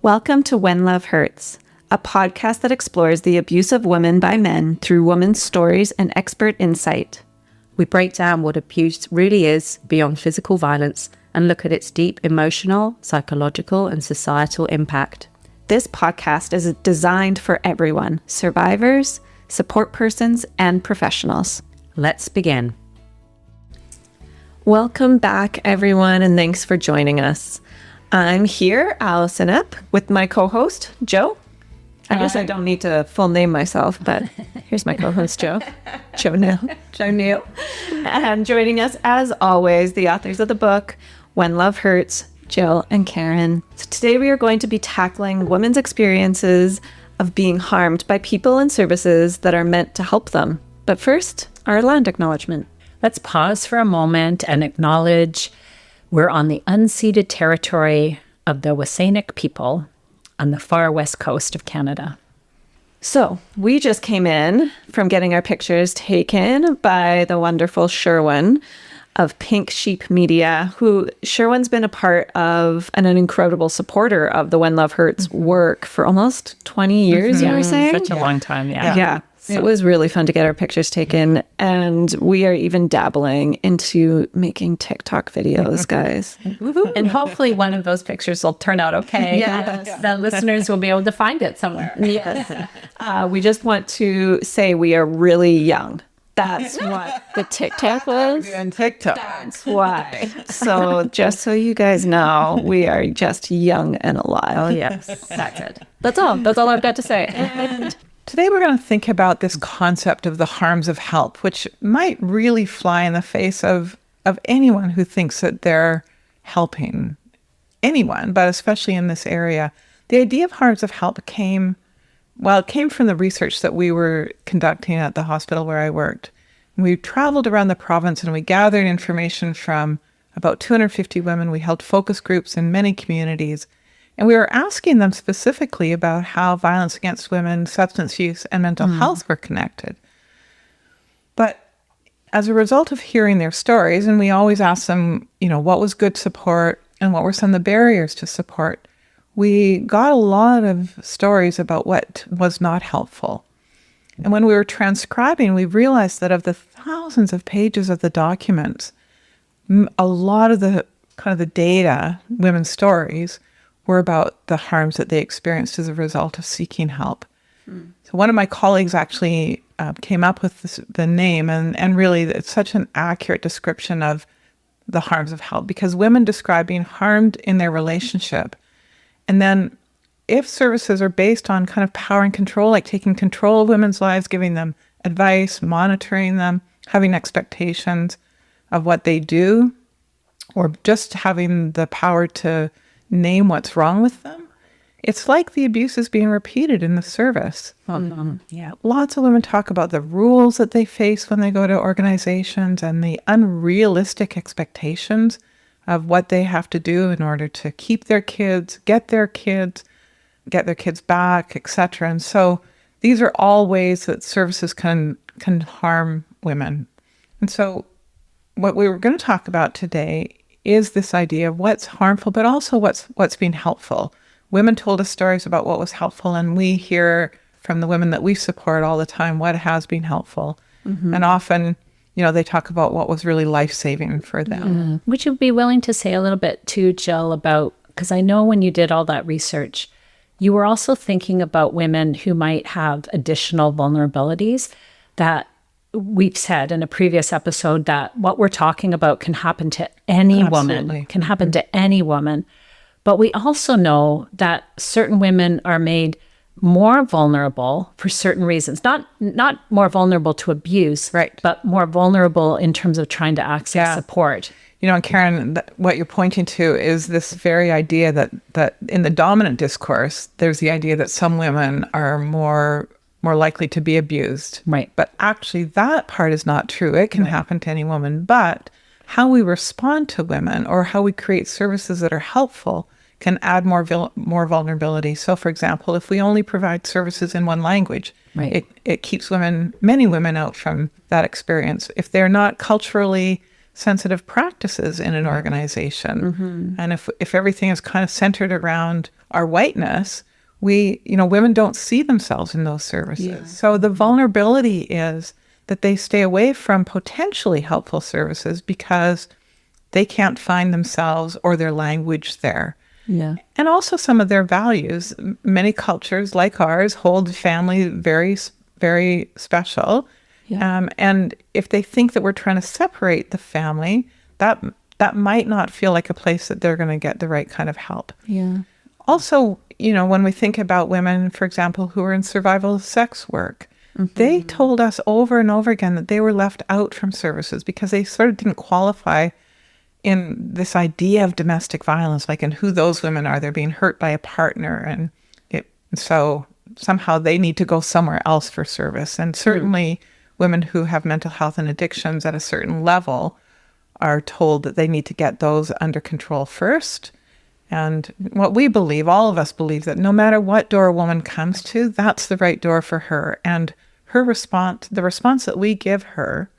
Welcome to When Love Hurts, a podcast that explores the abuse of women by men through women's stories and expert insight. We break down what abuse really is beyond physical violence and look at its deep emotional, psychological, and societal impact. This podcast is designed for everyone, survivors, support persons, and professionals. Let's begin. Welcome back, everyone, and thanks for joining us. I'm here, Allison Epp, with my co-host, Joe. I guess I don't need to full name myself, but here's my co-host, Joe. Joe Neal. And joining us, as always, the authors of the book, When Love Hurts, Jill and Karen. So today we are going to be tackling women's experiences of being harmed by people and services that are meant to help them. But first, our land acknowledgement. Let's pause for a moment and acknowledge we're on the unceded territory of the Wasanic people on the far west coast of Canada. So we just came in from getting our pictures taken by the wonderful Sherwin of Pink Sheep Media, who Sherwin's been a part of and an incredible supporter of the When Love Hurts work for almost 20 years, you were saying? Such a long time, Yeah. It was really fun to get our pictures taken, and we are even dabbling into making TikTok videos, guys. And hopefully one of those pictures will turn out okay. Yes. The listeners will be able to find it somewhere. Yes. We just want to say we are really young. That's what the TikTok was. And TikTok. That's why. So just so you guys know, we are just young and alive. Oh, yes. That's it. That's all. That's all I've got to say. And Today we're going to think about this concept of the harms of help, which might really fly in the face of anyone who thinks that they're helping anyone, but especially in this area. The idea of harms of help came from the research that we were conducting at the hospital where I worked. We traveled around the province and we gathered information from about 250 women. We held focus groups in many communities. And we were asking them specifically about how violence against women, substance use, and mental health were connected. But as a result of hearing their stories, and we always ask them, what was good support and what were some of the barriers to support, we got a lot of stories about what was not helpful. And when we were transcribing, we realized that of the thousands of pages of the documents, a lot of the data, women's stories, were about the harms that they experienced as a result of seeking help. So one of my colleagues actually came up with the name, and really it's such an accurate description of the harms of help, because women describe being harmed in their relationship. And then if services are based on kind of power and control, like taking control of women's lives, giving them advice, monitoring them, having expectations of what they do, or just having the power to name what's wrong with them, it's like the abuse is being repeated in the service. Yeah. Lots of women talk about the rules that they face when they go to organizations and the unrealistic expectations of what they have to do in order to keep their kids, get their kids back, etc. And so these are all ways that services can harm women. And so what we were going to talk about today is this idea of what's harmful, but also what's been helpful. Women told us stories about what was helpful, and we hear from the women that we support all the time what has been helpful. And often, they talk about what was really life-saving for them. Would you be willing to say a little bit too, Jill, about, because I know when you did all that research, you were also thinking about women who might have additional vulnerabilities that we've said in a previous episode that what we're talking about can happen to any woman, can happen to any woman. But we also know that certain women are made more vulnerable for certain reasons, not more vulnerable to abuse, right, but more vulnerable in terms of trying to access support. And Karen, what you're pointing to is this very idea that in the dominant discourse, there's the idea that some women are more likely to be abused. Right. But actually that part is not true. It can happen to any woman. But how we respond to women or how we create services that are helpful can add more vulnerability. So for example, if we only provide services in one language, it keeps many women out from that experience. If they're not culturally sensitive practices in an organization. And if everything is kind of centered around our whiteness, women don't see themselves in those services. So the vulnerability is that they stay away from potentially helpful services because they can't find themselves or their language there. Yeah. And also some of their values. Many cultures like ours hold family very, very special. Yeah. And if they think that we're trying to separate the family, that might not feel like a place that they're going to get the right kind of help. Yeah. Also, when we think about women, for example, who are in survival sex work, they told us over and over again that they were left out from services because they sort of didn't qualify in this idea of domestic violence, like in who those women are. They're being hurt by a partner, and so somehow they need to go somewhere else for service. And certainly women who have mental health and addictions at a certain level are told that they need to get those under control first. And what we believe, all of us believe, that no matter what door a woman comes to, that's the right door for her. And her response, the response that we give her,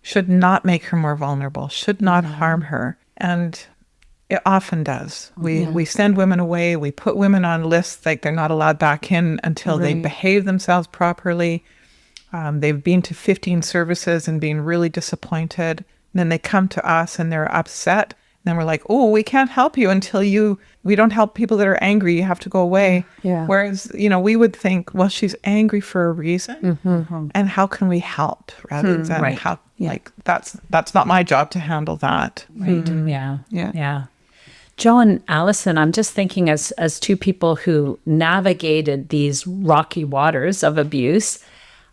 should not make her more vulnerable, should not harm her. And it often does. We send women away. We put women on lists like they're not allowed back in until they behave themselves properly. They've been to 15 services and been really disappointed. And then they come to us and they're upset. And then we're like, oh, we can't help you until we don't help people that are angry. You have to go away. Yeah. Whereas, we would think, well, she's angry for a reason. And how can we help rather than how, that's not my job to handle that. Right. Yeah. Yeah. Yeah. Joe and Allison, I'm just thinking as two people who navigated these rocky waters of abuse,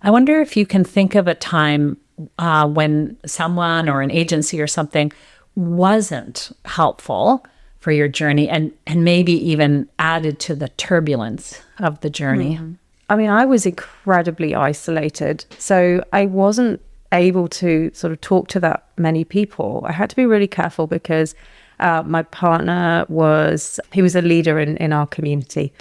I wonder if you can think of a time when someone or an agency or something wasn't helpful for your journey and maybe even added to the turbulence of the journey. I mean, I was incredibly isolated, so I wasn't able to sort of talk to that many people. I had to be really careful because my partner was a leader in our community,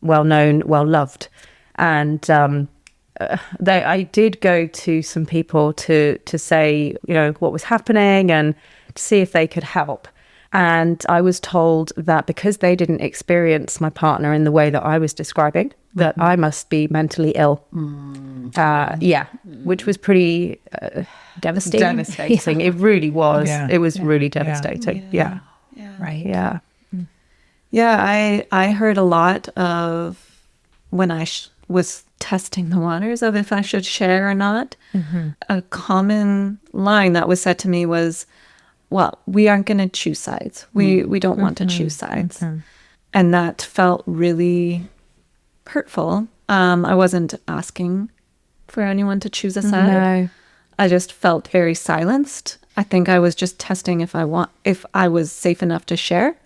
well known, well loved. And I did go to some people to say, what was happening and to see if they could help. And I was told that because they didn't experience my partner in the way that I was describing, that I must be mentally ill. Which was pretty devastating. It really was. Yeah. It was really devastating. Yeah. Right. Yeah. Yeah, I heard a lot of when I was testing the waters of if I should share or not. A common line that was said to me was, well, we aren't going to choose sides. We don't want to choose sides. And that felt really hurtful. I wasn't asking for anyone to choose a side. No. I just felt very silenced. I think I was just testing if I was safe enough to share.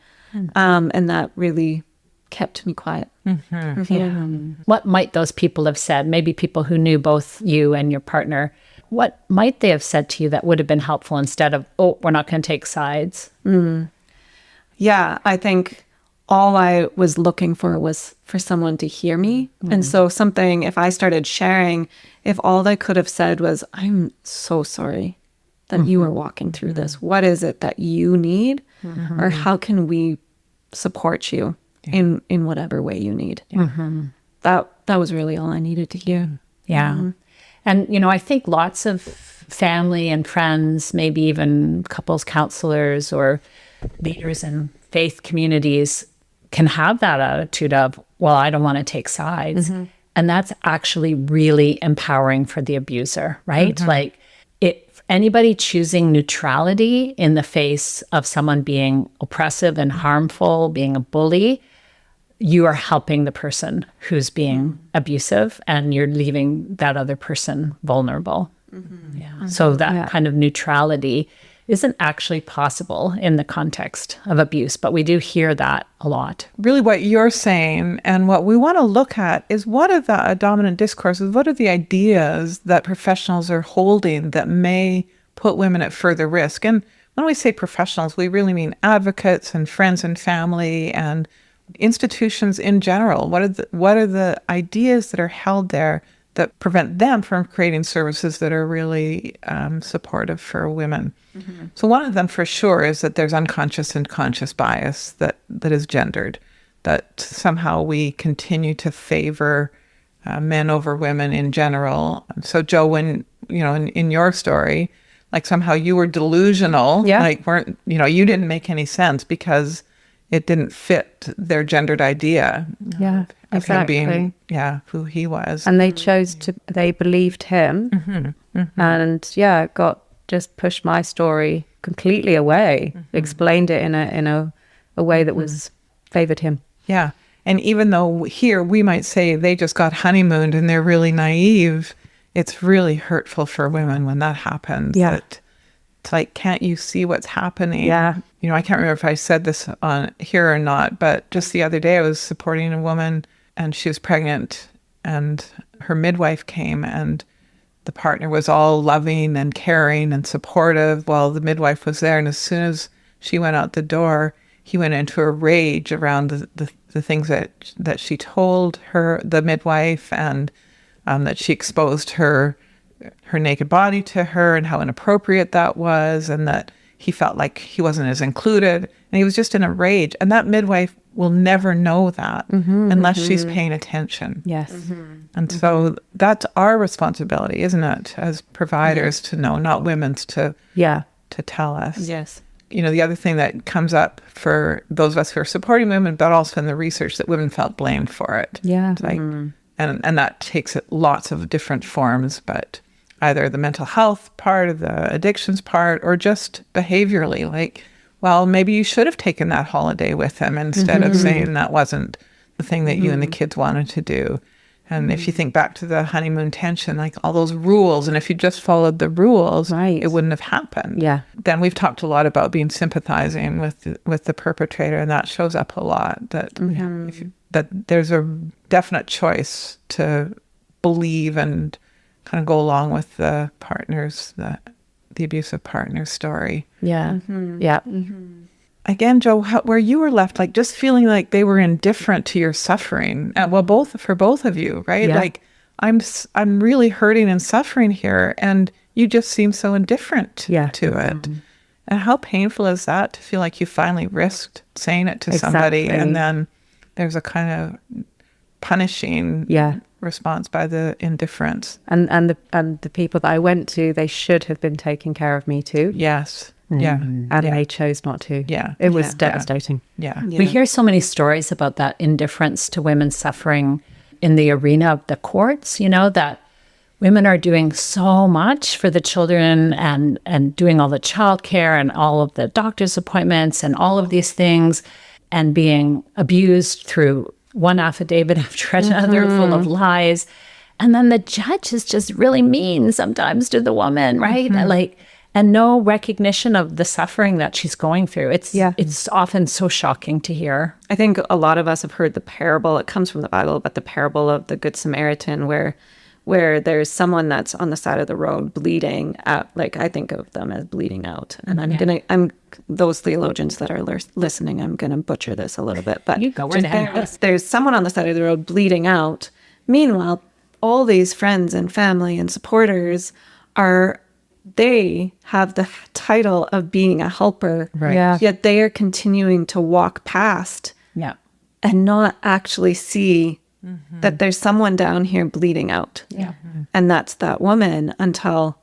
And that really kept me quiet. What might those people have said? Maybe people who knew both you and your partner. What might they have said to you that would have been helpful instead of, oh, we're not going to take sides? Yeah, I think all I was looking for was for someone to hear me. And so if I started sharing, if all they could have said was, I'm so sorry that you are walking through this. What is it that you need? Or how can we support you in whatever way you need? That was really all I needed to hear. Yeah. And, I think lots of family and friends, maybe even couples counselors or leaders in faith communities can have that attitude of, well, I don't want to take sides. And that's actually really empowering for the abuser, right? Like if anybody choosing neutrality in the face of someone being oppressive and harmful, being a bully, you are helping the person who's being abusive and you're leaving that other person vulnerable. So that kind of neutrality isn't actually possible in the context of abuse, but we do hear that a lot. Really what you're saying and what we want to look at is what are the dominant discourses, what are the ideas that professionals are holding that may put women at further risk? And when we say professionals, we really mean advocates and friends and family and institutions in general. What are the ideas that are held there that prevent them from creating services that are really supportive for women. So one of them for sure is that there's unconscious and conscious bias that is gendered, that somehow we continue to favor men over women in general. So Joe, when, in your story, like somehow you were delusional, like you didn't make any sense because it didn't fit their gendered idea of him being, who he was. And they they believed him and got just pushed my story completely away, explained it in a way that was favored him. Yeah. And even though here we might say they just got honeymooned and they're really naive, it's really hurtful for women when that happens. Yeah. It's like, can't you see what's happening? Yeah. I can't remember if I said this on here or not, but just the other day I was supporting a woman and she was pregnant and her midwife came and the partner was all loving and caring and supportive while the midwife was there. And as soon as she went out the door, he went into a rage around the things that she told her, the midwife, and that she exposed her naked body to her and how inappropriate that was, and that he felt like he wasn't as included. And he was just in a rage. And that midwife will never know that unless she's paying attention. Yes. And so that's our responsibility, isn't it, as providers to know, not women's to tell us. Yes. The other thing that comes up for those of us who are supporting women, but also in the research, that women felt blamed for it. Yeah. It's like, and that takes it lots of different forms, but either the mental health part, of the addictions part, or just behaviorally, like, well, maybe you should have taken that holiday with him instead of saying that wasn't the thing that you and the kids wanted to do. And if you think back to the honeymoon tension, like all those rules, and if you just followed the rules, it wouldn't have happened. Yeah. Then we've talked a lot about being sympathizing with the perpetrator, and that shows up a lot. That that there's a definite choice to believe and kind of go along with the partner's the abusive partner's story. Yeah. Yeah. Again, Joe, where you were left, like just feeling like they were indifferent to your suffering. For both of you, right? Yeah. Like I'm really hurting and suffering here, and you just seem so indifferent to it. And how painful is that to feel like you finally risked saying it to somebody, and then there's a kind of punishing response by the indifference. And the people that I went to, they should have been taking care of me too. Yes. Yeah. And they chose not to. Yeah. It was devastating. Yeah. We hear so many stories about that indifference to women suffering in the arena of the courts, that women are doing so much for the children and doing all the childcare and all of the doctor's appointments and all of these things, and being abused through one affidavit after another full of lies. And then the judge is just really mean sometimes to the woman, right? And no recognition of the suffering that she's going through. It's often so shocking to hear. I think a lot of us have heard the parable, it comes from the Bible, but the parable of the Good Samaritan, where there's someone that's on the side of the road bleeding out. Like, I think of them as bleeding out. And those theologians that are listening, I'm going to butcher this a little bit, but You go right ahead. there's someone on the side of the road bleeding out. Meanwhile, all these friends and family and supporters they have the title of being a helper, Right. Yeah. yet they are continuing to walk past and not actually see that there's someone down here bleeding out. Yeah. And that's that woman until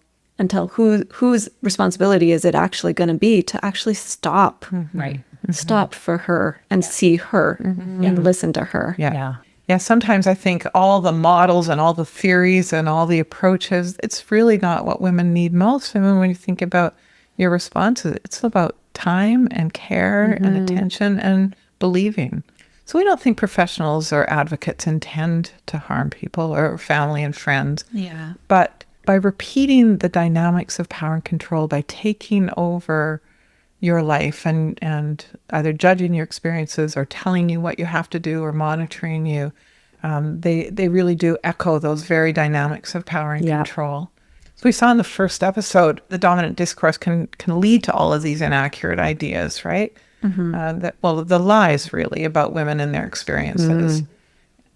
whose responsibility is it actually going to be to actually stop, Right. stop for her and see her and listen to her. Yeah. Yeah, sometimes I think all the models and all the theories and all the approaches, it's really not what women need most. I mean, when you think about your responses, it's about time and care and attention and believing. So we don't think professionals or advocates intend to harm people or family and friends. Yeah. But by repeating the dynamics of power and control, by taking over your life and either judging your experiences or telling you what you have to do or monitoring you, they really do echo those very dynamics of power and control. So we saw in the first episode, the dominant discourse can lead to all of these inaccurate ideas, right? The lies really about women and their experiences.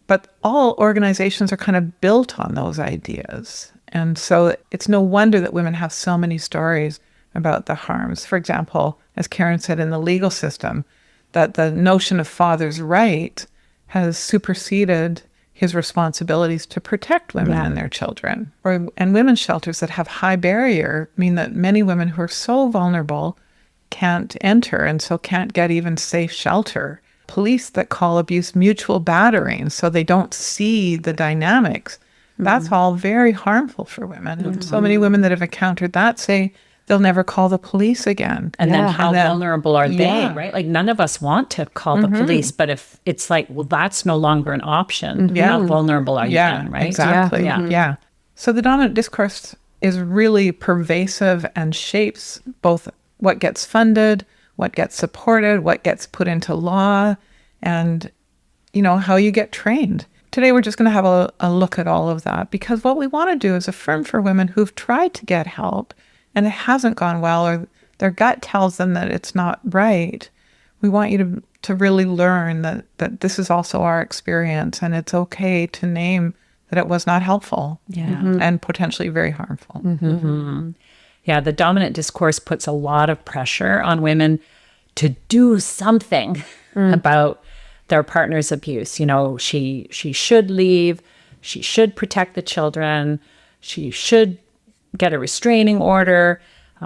But all organizations are kind of built on those ideas. And so it's no wonder that women have so many stories about the harms. For example, as Karen said, in the legal system, that the notion of father's right has superseded his responsibilities to protect women and their children. And women's shelters that have high barrier mean that many women who are so vulnerable can't enter and so can't get even safe shelter. Police that call abuse mutual battering, so they don't see the dynamics. That's all very harmful for women. And so many women that have encountered that say they'll never call the police again. And then how vulnerable are Yeah. they, right? Like none of us want to call the police, but if it's like, well, that's no longer an option, how vulnerable are you then, right? Exactly. Yeah. Yeah. So the dominant discourse is really pervasive and shapes both what gets funded, what gets supported, what gets put into law, and, how you get trained. Today, we're just going to have a look at all of that, because what we want to do is affirm for women who've tried to get help and it hasn't gone well, or their gut tells them that it's not right. We want you to really learn that this is also our experience, and it's okay to name that it was not helpful and potentially very harmful. Yeah, the dominant discourse puts a lot of pressure on women to do something about their partner's abuse. She should leave, she should protect the children, she should get a restraining order,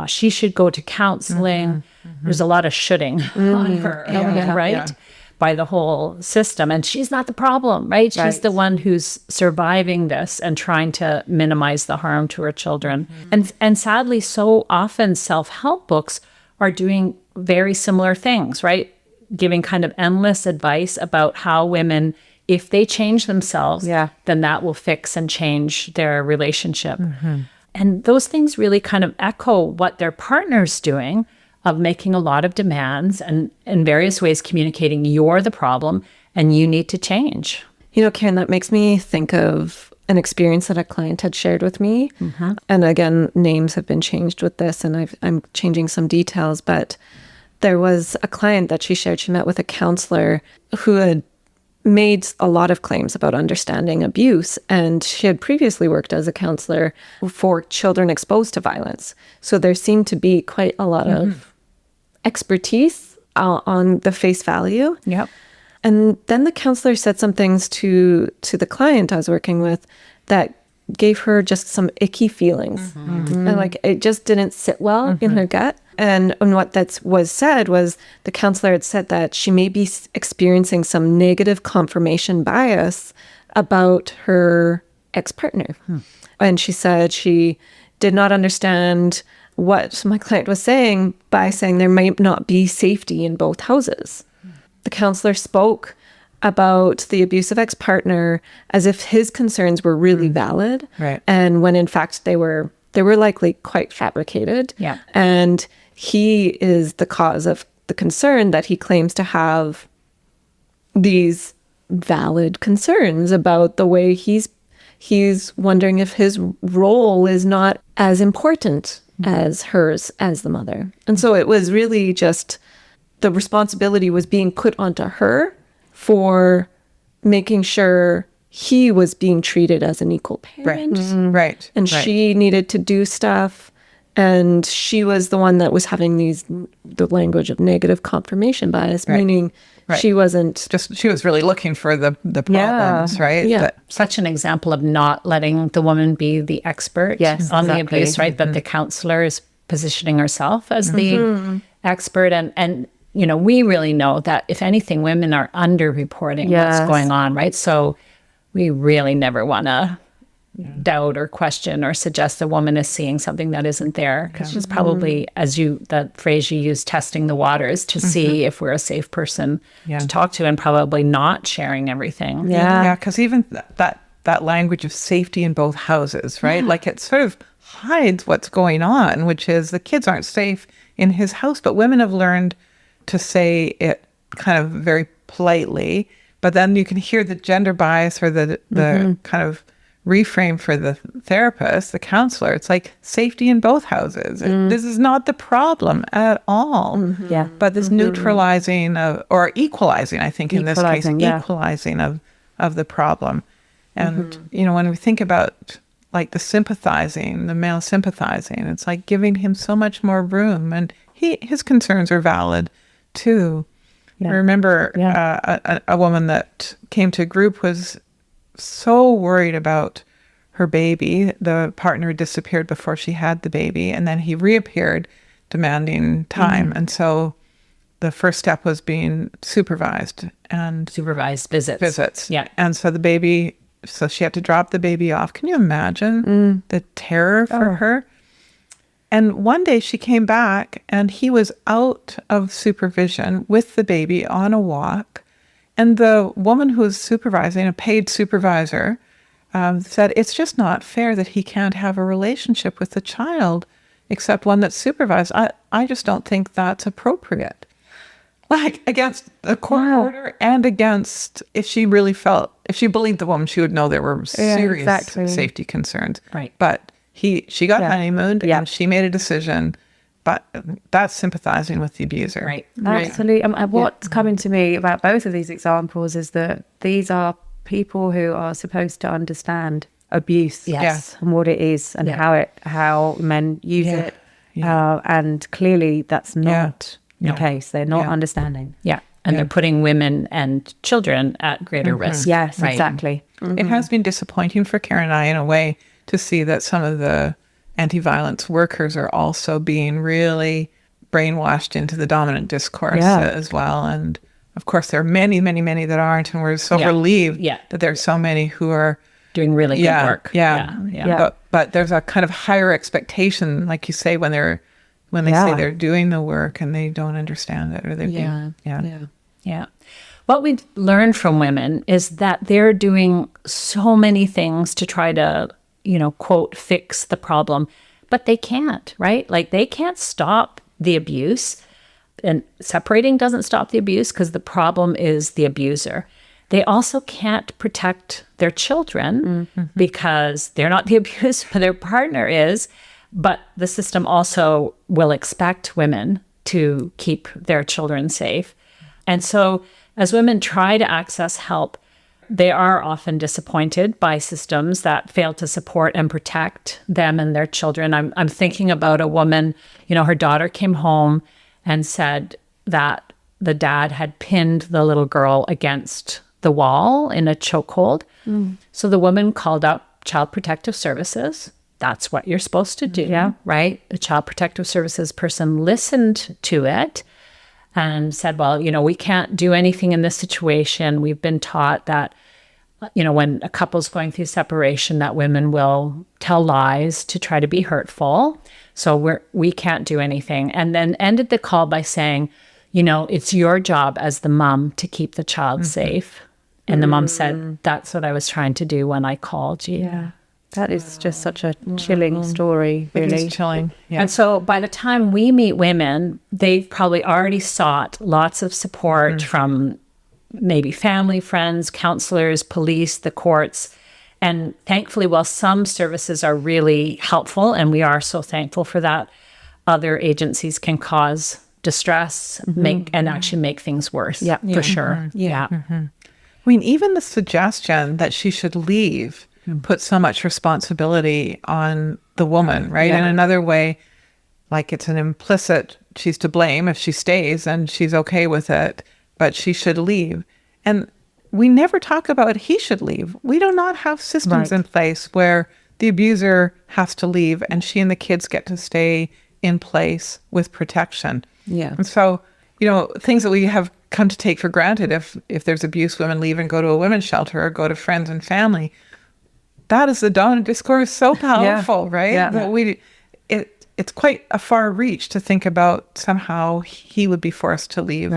she should go to counseling. There's a lot of shoulding on her, right? Yeah. By the whole system. And she's not the problem, right? She's the one who's surviving this and trying to minimize the harm to her children. And sadly, so often self-help books are doing very similar things, right? Giving kind of endless advice about how women, if they change themselves, then that will fix and change their relationship. And those things really kind of echo what their partner's doing, of making a lot of demands and in various ways communicating you're the problem and you need to change. Karen, that makes me think of an experience that a client had shared with me. And again, names have been changed with this, and I'm changing some details, but there was a client that she shared. She met with a counselor who had made a lot of claims about understanding abuse, and she had previously worked as a counselor for children exposed to violence. So there seemed to be quite a lot of expertise on the face value. Yep. And then the counselor said some things to the client I was working with that gave her just some icky feelings. And like it just didn't sit well in her gut. And what was said was the counselor had said that she may be experiencing some negative confirmation bias about her ex-partner. And she said she did not understand what my client was saying by saying there might not be safety in both houses. The counselor spoke about the abusive ex-partner as if his concerns were really valid. Right. And when in fact they were likely quite fabricated. Yeah. And he is the cause of the concern that he claims to have these valid concerns about the way he's wondering if his role is not as important as hers as the mother. And so it was really just the responsibility was being put onto her for making sure he was being treated as an equal parent. Right. And she needed to do stuff. And she was the one that was having the language of negative confirmation bias, meaning she wasn't she was really looking for the problems, right? Yeah. Such an example of not letting the woman be the expert on the abuse, right? That the counselor is positioning herself as the expert. And we really know that if anything, women are underreporting what's going on, right? So we really never want to doubt or question or suggest a woman is seeing something that isn't there, because she's probably, that phrase you use, testing the waters to see if we're a safe person to talk to, and probably not sharing everything. Yeah, because even that language of safety in both houses, right? Like it sort of hides what's going on, which is the kids aren't safe in his house, but women have learned to say it kind of very politely, but then you can hear the gender bias or the kind of reframe for the therapist, the counselor. It's like safety in both houses. This is not the problem at all. But this neutralizing or equalizing, I think in this case, equalizing of of the problem. And, when we think about like the male sympathizing, it's like giving him so much more room, and his concerns are valid too. I remember a woman that came to a group was so worried about her baby. The partner disappeared before she had the baby, and then he reappeared demanding time. And so the first step was being supervised visits. Yeah. And so so she had to drop the baby off. Can you imagine the terror for her? And one day she came back and he was out of supervision with the baby on a walk. And the woman who was supervising, a paid supervisor, said, it's just not fair that he can't have a relationship with the child except one that's supervised. I just don't think that's appropriate. Like, against the court order and against, if she believed the woman, she would know there were serious safety concerns. Right. But she got honeymooned and she made a decision, but that's sympathizing with the abuser. Right. Absolutely. And what's coming to me about both of these examples is that these are people who are supposed to understand abuse and what it is and how men use it. And clearly that's not the case. They're not understanding. Yeah. And they're putting women and children at greater risk. Yes, right? exactly. It has been disappointing for Karen and I, in a way, to see that some of the anti-violence workers are also being really brainwashed into the dominant discourse as well. And of course, there are many, many, many that aren't. And we're so relieved that there's so many who are doing really good work. But there's a kind of higher expectation, like you say, when they say they're doing the work and they don't understand it, or they're What we learned from women is that they're doing so many things to try to, quote, fix the problem, but they can't, right? Like, they can't stop the abuse, and separating doesn't stop the abuse because the problem is the abuser. They also can't protect their children because they're not the abuser, their partner is. But the system also will expect women to keep their children safe. And so as women try to access help, they are often disappointed by systems that fail to support and protect them and their children. I'm thinking about a woman, her daughter came home and said that the dad had pinned the little girl against the wall in a chokehold. So the woman called up Child Protective Services. That's what you're supposed to do, right? The Child Protective Services person listened to it and said, well, we can't do anything in this situation. We've been taught that, when a couple's going through separation, that women will tell lies to try to be hurtful. So we can't do anything. And then ended the call by saying, it's your job as the mom to keep the child safe. And the mom said, that's what I was trying to do when I called you. Yeah. That is just such a chilling story, really. It is chilling. Yeah. And so by the time we meet women, they've probably already sought lots of support from maybe family, friends, counselors, police, the courts. And thankfully, while some services are really helpful, and we are so thankful for that, other agencies can cause distress, and actually make things worse. Yeah, for sure. Yeah. I mean, even the suggestion that she should leave put so much responsibility on the woman, right? In another way, like, it's an implicit, she's to blame if she stays and she's okay with it, but she should leave. And we never talk about he should leave. We do not have systems in place where the abuser has to leave and she and the kids get to stay in place with protection. Yeah. And so, things that we have come to take for granted, if there's abuse, women leave and go to a women's shelter or go to friends and family. That is the dominant discourse, so powerful, right? Yeah. That it's quite a far reach to think about somehow he would be forced to leave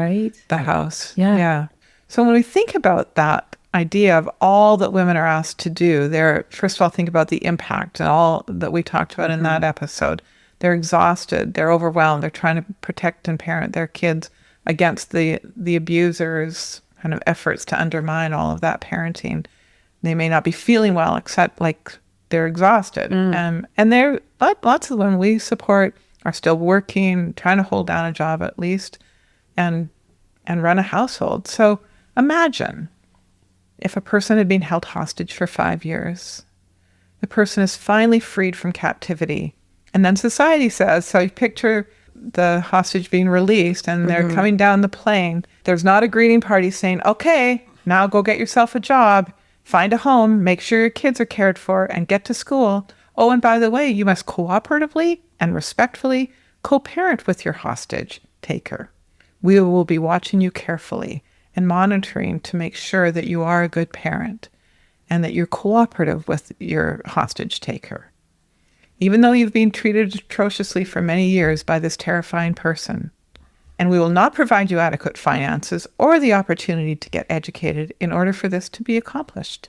the house. Yeah. So when we think about that idea of all that women are asked to do, first of all, think about the impact and all that we talked about in that episode. They're exhausted, they're overwhelmed, they're trying to protect and parent their kids against the abuser's kind of efforts to undermine all of that parenting. They may not be feeling well, except like they're exhausted. And lots of them we support are still working, trying to hold down a job at least, and run a household. So imagine if a person had been held hostage for 5 years, the person is finally freed from captivity, and then society says, so you picture the hostage being released and they're coming down the plane. There's not a greeting party saying, okay, now go get yourself a job, find a home, make sure your kids are cared for, and get to school. Oh, and by the way, you must cooperatively and respectfully co-parent with your hostage taker. We will be watching you carefully and monitoring to make sure that you are a good parent and that you're cooperative with your hostage taker. Even though you've been treated atrociously for many years by this terrifying person, and we will not provide you adequate finances or the opportunity to get educated in order for this to be accomplished.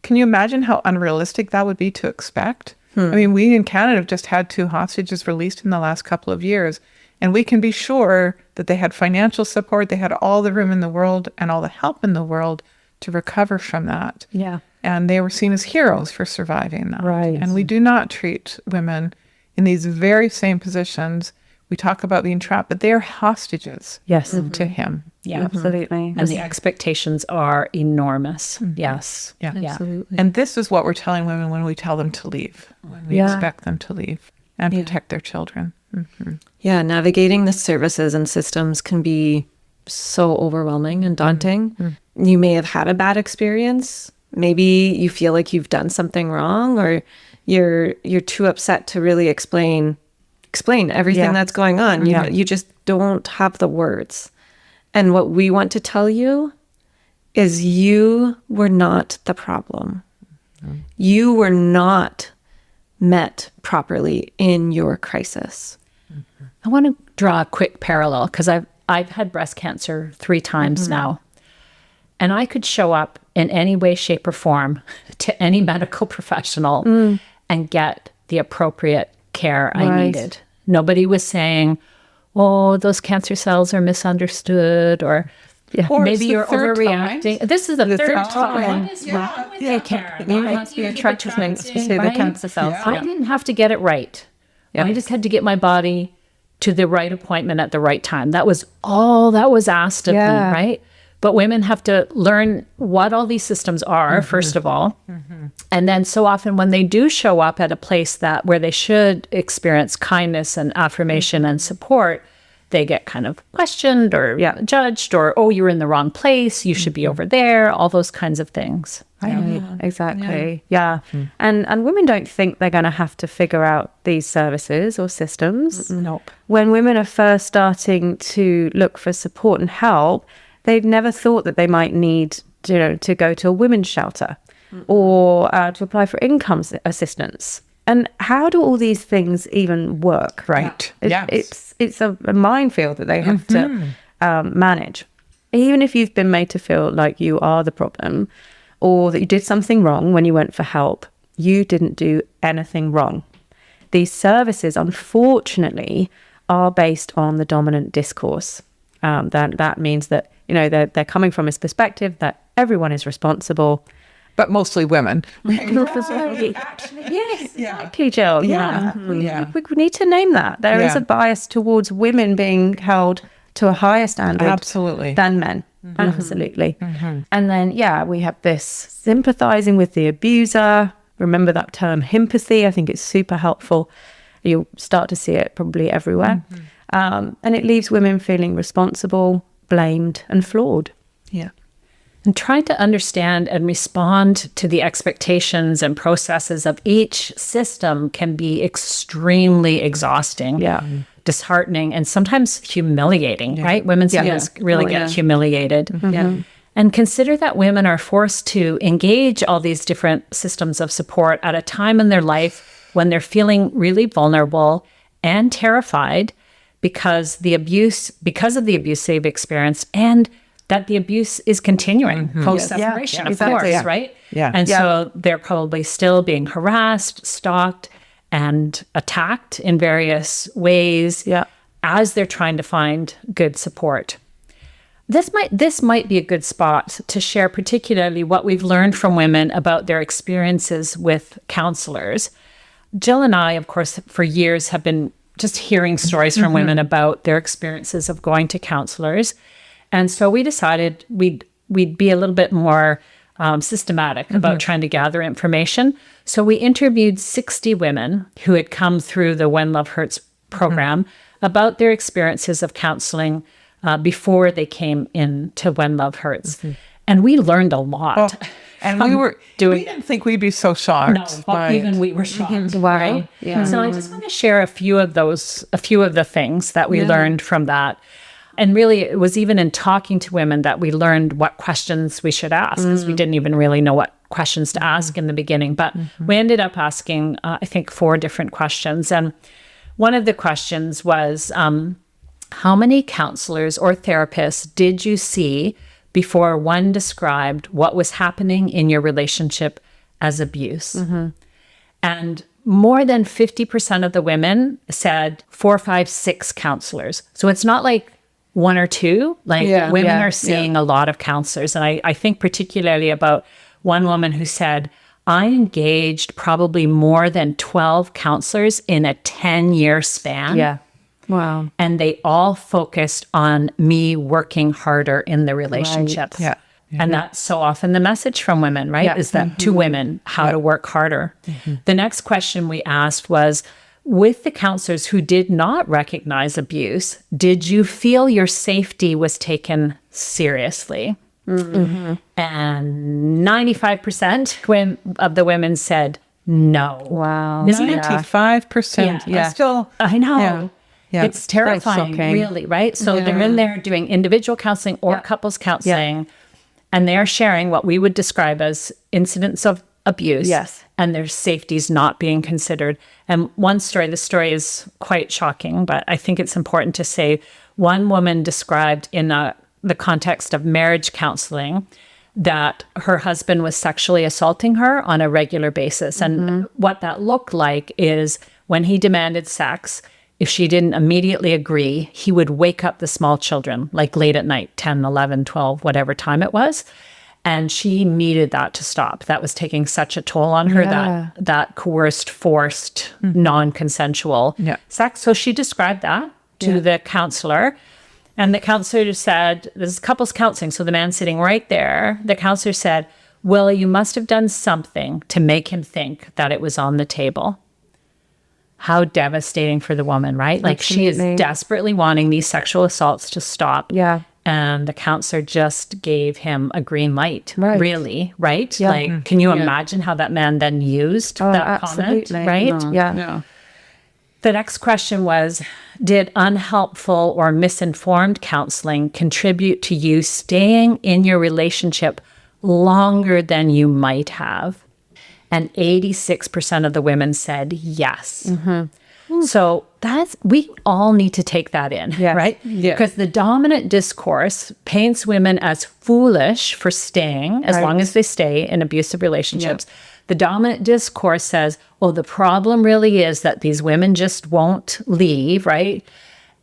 Can you imagine how unrealistic that would be to expect? I mean, we in Canada have just had 2 hostages released in the last couple of years, and we can be sure that they had financial support, they had all the room in the world and all the help in the world to recover from that. Yeah. And they were seen as heroes for surviving that. Right. And we do not treat women in these very same positions. We talk about being trapped, but they are hostages Yes. to him. Yeah. Absolutely. And the expectations are enormous. Yes. Yeah. Absolutely. And this is what we're telling women when we tell them to leave, when we expect them to leave and protect their children. Yeah, navigating the services and systems can be so overwhelming and daunting. You may have had a bad experience. Maybe you feel like you've done something wrong, or you're too upset to really explain everything that's going on. You just don't have the words. And what we want to tell you is you were not the problem. You were not met properly in your crisis. I want to draw a quick parallel because I've had breast cancer 3 times now. And I could show up in any way, shape, or form to any medical professional and get the appropriate care I needed. Nobody was saying, oh, those cancer cells are misunderstood, or maybe you're overreacting. This is the third time. What is wrong with the care? You must be attracted to the cancer cells. I didn't have to get it right. I just had to get my body to the right appointment at the right time. That was all that was asked of me, right? But women have to learn what all these systems are, first of all. And then so often when they do show up at a place where they should experience kindness and affirmation and support, they get kind of questioned or judged, or, oh, you're in the wrong place, you should be over there, all those kinds of things. Right. Exactly. Yeah. And women don't think they're going to have to figure out these services or systems. Nope. When women are first starting to look for support and help, they've never thought that they might need, to go to a women's shelter or to apply for income assistance. And how do all these things even work? Right. It's a minefield that they have to manage. Even if you've been made to feel like you are the problem, or that you did something wrong when you went for help, you didn't do anything wrong. These services, unfortunately, are based on the dominant discourse. That means that they're coming from this perspective that everyone is responsible. But mostly women. Yes, exactly, Jill. Yeah. We need to name that. There is a bias towards women being held to a higher standard than men. Absolutely. And then, we have this sympathizing with the abuser. Remember that term, himpathy. I think it's super helpful. You'll start to see it probably everywhere. And it leaves women feeling responsible, blamed, and flawed. Yeah. And trying to understand and respond to the expectations and processes of each system can be extremely exhausting, disheartening, and sometimes humiliating, right? Women sometimes really get humiliated. And consider that women are forced to engage all these different systems of support at a time in their life when they're feeling really vulnerable and terrified because of the abuse they've experienced, and that the abuse is continuing post-separation, of course, right? Yeah. And so they're probably still being harassed, stalked, and attacked in various ways as they're trying to find good support. This might be a good spot to share particularly what we've learned from women about their experiences with counselors. Jill and I, of course, for years have been just hearing stories from women about their experiences of going to counselors. And so we decided we'd be a little bit more systematic about trying to gather information. So we interviewed 60 women who had come through the When Love Hurts program about their experiences of counseling before they came into When Love Hurts. And we learned a lot. And we didn't think we'd be so shocked. No, but even we were shocked. Wow. Right? Yeah. So I just want to share a few of the things that we learned from that. And really, it was even in talking to women that we learned what questions we should ask, because we didn't even really know what questions to ask in the beginning. But we ended up asking, I think, 4 different questions. And one of the questions was, how many counselors or therapists did you see before one described what was happening in your relationship as abuse? And more than 50% of the women said 4, 5, 6 counselors. So it's not like 1 or 2. Women are seeing a lot of counselors. And I think particularly about one woman who said, I engaged probably more than 12 counselors in a 10-year span. Yeah. Wow. And they all focused on me working harder in the relationship. Yeah. And that's so often the message from women, right? Is that to women, how to work harder. The next question we asked was, with the counselors who did not recognize abuse, did you feel your safety was taken seriously? And 95% of the women said no. Wow. Isn't it? 95%. Yeah. Still, I know. Yeah. It's terrifying, shocking. really, right? So they're in there doing individual counseling or couples counseling, and they're sharing what we would describe as incidents of abuse. Yes. And their safety's not being considered. And one story, the story is quite shocking, but I think it's important to say one woman described in the context of marriage counseling that her husband was sexually assaulting her on a regular basis. And what that looked like is when he demanded sex, if she didn't immediately agree, he would wake up the small children, like late at night, 10, 11, 12, whatever time it was. And she needed that to stop. That was taking such a toll on her, that coerced, forced, non-consensual sex. So she described that to the counselor. And the counselor said, this is couples counseling, so the man sitting right there, the counselor said, well, you must have done something to make him think that it was on the table. How devastating for the woman, right? Like she is desperately wanting these sexual assaults to stop. Yeah. And the counselor just gave him a green light, really, right? Yeah. Like, can you imagine how that man then used that comment, right? No. Yeah. The next question was, did unhelpful or misinformed counseling contribute to you staying in your relationship longer than you might have? And 86% of the women said yes. So we all need to take that in, right? Yeah. Because the dominant discourse paints women as foolish for staying as long as they stay in abusive relationships. The dominant discourse says, oh, the problem really is that these women just won't leave, right?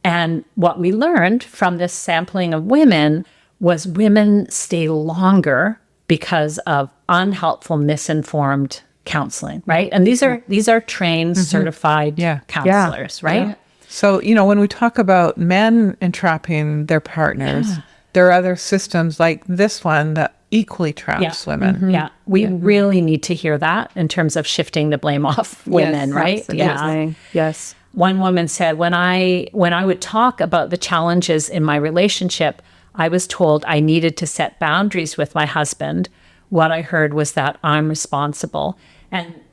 And what we learned from this sampling of women was women stay longer because of unhelpful, misinformed counseling, right? And these are trained, certified counselors, right? Yeah. So, when we talk about men entrapping their partners, there are other systems like this one that equally traps women. Yeah. We really need to hear that in terms of shifting the blame off women, right? Absolutely. Yeah. Yes. One woman said, when I would talk about the challenges in my relationship, I was told I needed to set boundaries with my husband. What I heard was that I'm responsible.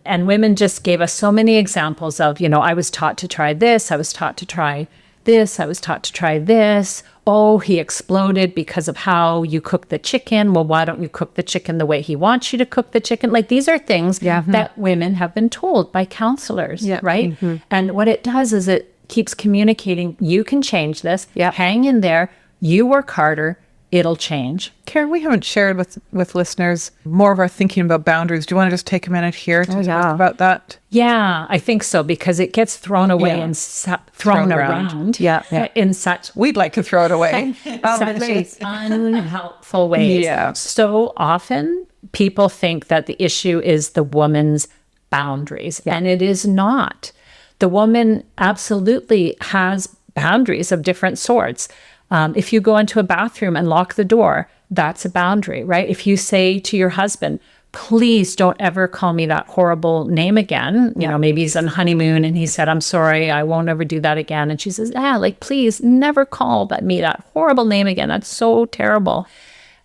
And women just gave us so many examples of, I was taught to try this, I was taught to try this, I was taught to try this. Oh, he exploded because of how you cook the chicken. Well, why don't you cook the chicken the way he wants you to cook the chicken? Like, these are things that women have been told by counselors, right? And what it does is it keeps communicating, you can change this, hang in there, you work harder, it'll change. Karen, we haven't shared with listeners more of our thinking about boundaries. Do you want to just take a minute here to talk about that? Yeah, I think so, because it gets thrown away and thrown around in such... We'd like to throw it away. such unhelpful ways. Yeah. So often people think that the issue is the woman's boundaries, and it is not. The woman absolutely has boundaries of different sorts. If you go into a bathroom and lock the door, that's a boundary, right? If you say to your husband, please don't ever call me that horrible name again. You know, maybe he's on honeymoon and he said, I'm sorry, I won't ever do that again. And she says, like, please never call me that horrible name again. That's so terrible.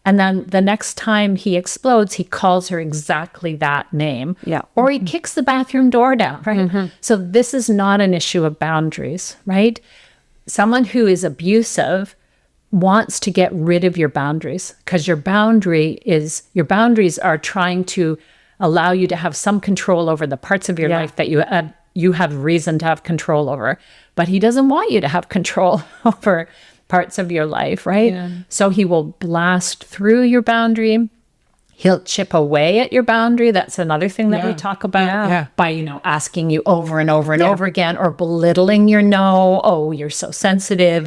And then the next time he explodes, he calls her exactly that name. Yeah. Or he kicks the bathroom door down, right? So this is not an issue of boundaries, right? Someone who is abusive wants to get rid of your boundaries, because your boundaries are trying to allow you to have some control over the parts of your life that you have reason to have control over. But he doesn't want you to have control over parts of your life, right? Yeah. So he will blast through your boundary. He'll chip away at your boundary. That's another thing that we talk about by, asking you over and over and over again, or belittling your no. Oh, you're so sensitive.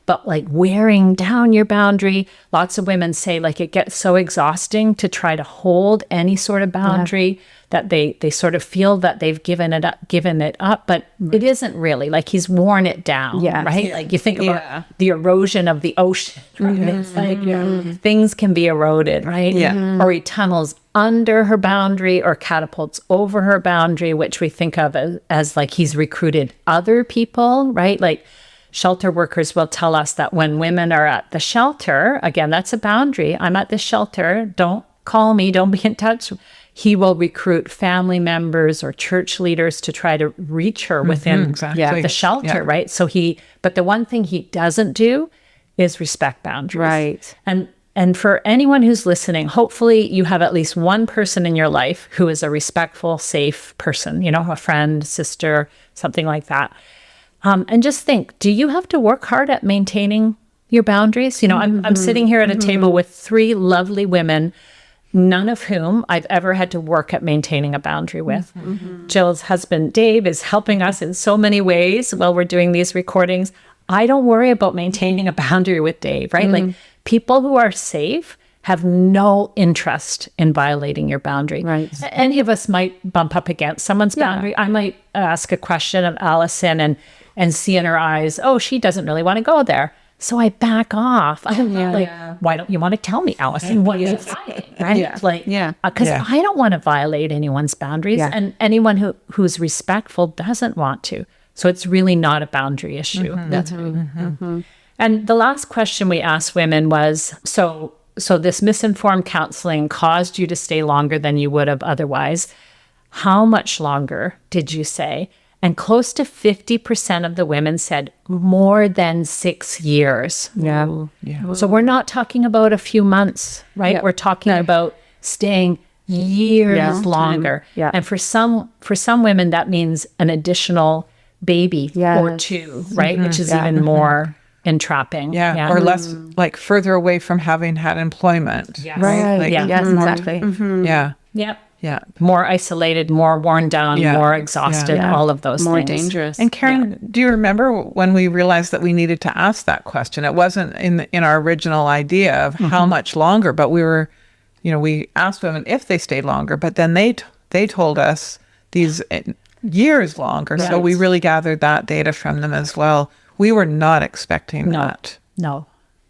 But like wearing down your boundary. Lots of women say like it gets so exhausting to try to hold any sort of boundary that they sort of feel that they've given it up, but it isn't really. Like he's worn it down, right? Yeah. Like you think about the erosion of the ocean, right? It's like things can be eroded, right? Yeah. Or he tunnels under her boundary or catapults over her boundary, which we think of as like he's recruited other people, right? Like shelter workers will tell us that when women are at the shelter, again, that's a boundary. I'm at the shelter. Don't call me. Don't be in touch. He will recruit family members or church leaders to try to reach her within the shelter, right? So but the one thing he doesn't do is respect boundaries. Right. And for anyone who's listening, hopefully you have at least one person in your life who is a respectful, safe person, a friend, sister, something like that. And just think, do you have to work hard at maintaining your boundaries? I'm sitting here at a table with 3 lovely women, none of whom I've ever had to work at maintaining a boundary with. Jill's husband, Dave, is helping us in so many ways while we're doing these recordings. I don't worry about maintaining a boundary with Dave, right? Like people who are safe have no interest in violating your boundary. Right. Any of us might bump up against someone's boundary. I might ask a question of Allison and see in her eyes, oh, she doesn't really want to go there. So I back off. I'm why don't you want to tell me, Allison, what you're saying, right? Yeah. Because I don't want to violate anyone's boundaries, and anyone who's respectful doesn't want to. So it's really not a boundary issue. That's right. And the last question we asked women was, so this misinformed counseling caused you to stay longer than you would have otherwise. How much longer did you say? And close to 50% of the women said more than 6 years. Yeah. So we're not talking about a few months, right? Yeah. We're talking about staying years longer. Yeah. And for some women, that means an additional baby or 2, right? Which is even more entrapping. Yeah. Or less, like further away from having had employment. Yes. Right. Like, yes, exactly. Yeah. Yep. Yeah. More isolated, more worn down, more exhausted, all of those more things. More dangerous. And Karen, do you remember when we realized that we needed to ask that question? It wasn't in our original idea of how much longer, but we were, we asked women if they stayed longer, but then they told us these years longer. Right. So we really gathered that data from them as well. We were not expecting that. No,